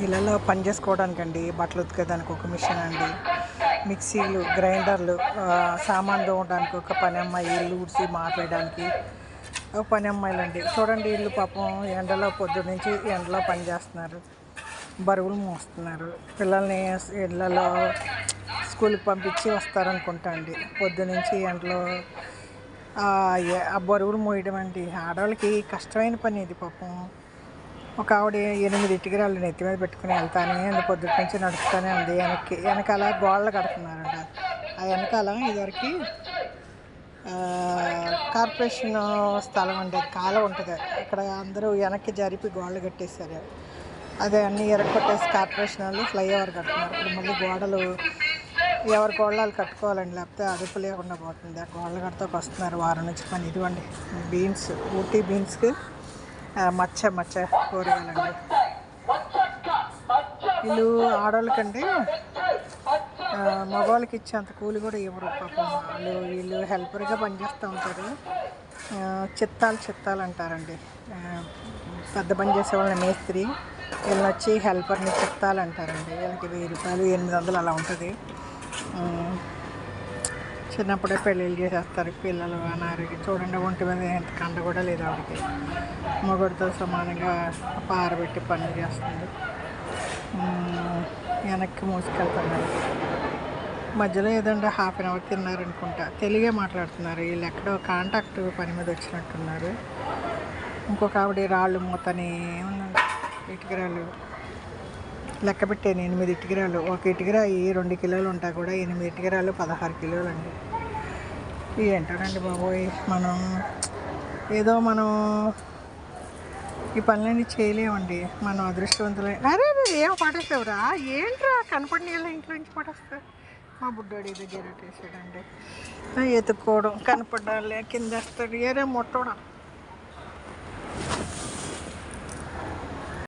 ఇళ్ళలో పని చేసుకోవడానికండి, బట్టలు ఉతికేదానికి ఒక మిషన్ అండి, మిక్సీలు, గ్రైండర్లు, సామాన్ తోమడానికి ఒక పని అమ్మాయి, ఇల్లు ఊడ్చి మాపేయడానికి ఒక పని అమ్మాయిలండి. చూడండి ఇల్లు పాపం ఎండలో పొద్దున్నుంచి ఎండలో పని చేస్తున్నారు, బరువులు మోస్తున్నారు. పిల్లల్ని ఇళ్ళలో స్కూల్కి పంపించి వస్తారనుకుంటా అండి. పొద్దునుంచి ఎండలో ఆ బరువులు మోయడం అండి ఆడవాళ్ళకి కష్టమైన పని ఇది. పాపం ఒక ఆవిడ 8 ఇటుకరాళ్ళు నెత్తి మీద పెట్టుకుని వెళ్తానే ఉంది, పొద్దుటి నుంచి నడుస్తూనే ఉంది. వెనకాల గోడలు కడుతున్నారంట. ఆ వెనకాల ఇదివరకు కార్పొరేషన్ స్థలం అండి, అది కాలువ ఉంటుంది అక్కడ. అందరూ వెనక్కి జరిపి గోడలు కట్టేశారు. అదే అన్నీ ఎరగొట్టేసి కార్పొరేషన్ వాళ్ళు ఫ్లైఓవర్ కడుతున్నారు. ఇప్పుడు మళ్ళీ గోడలు ఎవరి గోడలు కట్టుకోవాలండి, లేకపోతే అదుపు లేకుండా పోతుంది. ఆ గోడలు కడతాకు వస్తున్నారు వారం నుంచి పని. ఇదిగోండి బీన్స్, ఊటీ బీన్స్కి మచ్చ కూరగాయలండి. వీళ్ళు ఆడవాళ్ళకండి మగవాళ్ళకి ఇచ్చేంత కూలి కూడా ఇవ్వరు పాపం. వీళ్ళు హెల్పర్గా పనిచేస్తూ ఉంటారు. చిత్తాలు అంటారండి. పెద్ద పని చేసే వాళ్ళని మేస్త్రి, వీళ్ళని వచ్చి హెల్పర్ని చిత్తాలు అంటారండి. వీళ్ళకి 1000 రూపాయలు 800 అలా ఉంటుంది. చిన్నప్పుడే పెళ్ళిళ్ళు చేసేస్తారు పిల్లలు అనారికి. చూడండి ఒంటి మీద ఎంత కండ కూడా లేదు ఆవిడకి. మొగుడితో సమానంగా పారబెట్టి పనులు చేస్తుంది. వెనక్కి మోసుకెళ్తున్నారు. మధ్యలో ఏదంటే హాఫ్ అన్ అవర్ తిన్నారనుకుంటా. తెలుగే మాట్లాడుతున్నారు. వీళ్ళు ఎక్కడో కాంటాక్ట్ పని మీద వచ్చినట్టున్నారు. ఇంకొక ఆవిడ రాళ్ళు మూతనే ఉందండి. ఇటుకరాళ్ళు లెక్క పెట్టాను, 8 ఇటుకరాలు. ఒక ఇటుకరా 2 కిలోలు ఉంటాయి కూడా, 8 ఇటుకరాలు 16 కిలోలు అండి. ఏంటోనండి బాబోయ్, మనం ఈ పనులన్నీ చేయలేమండి. మనం అదృష్టవంతులే. అరే ఏం పడేసావురా, ఏంట్రా కనపడిన వాళ్ళ ఇంట్లో నుంచి పడేస్తా. మా బుడ్డోడి దగ్గర వేసాడండి. ఎత్తుక్కోవడం, కనపడాలి కింద వేస్తాడు. ఏరే మొట్టోడా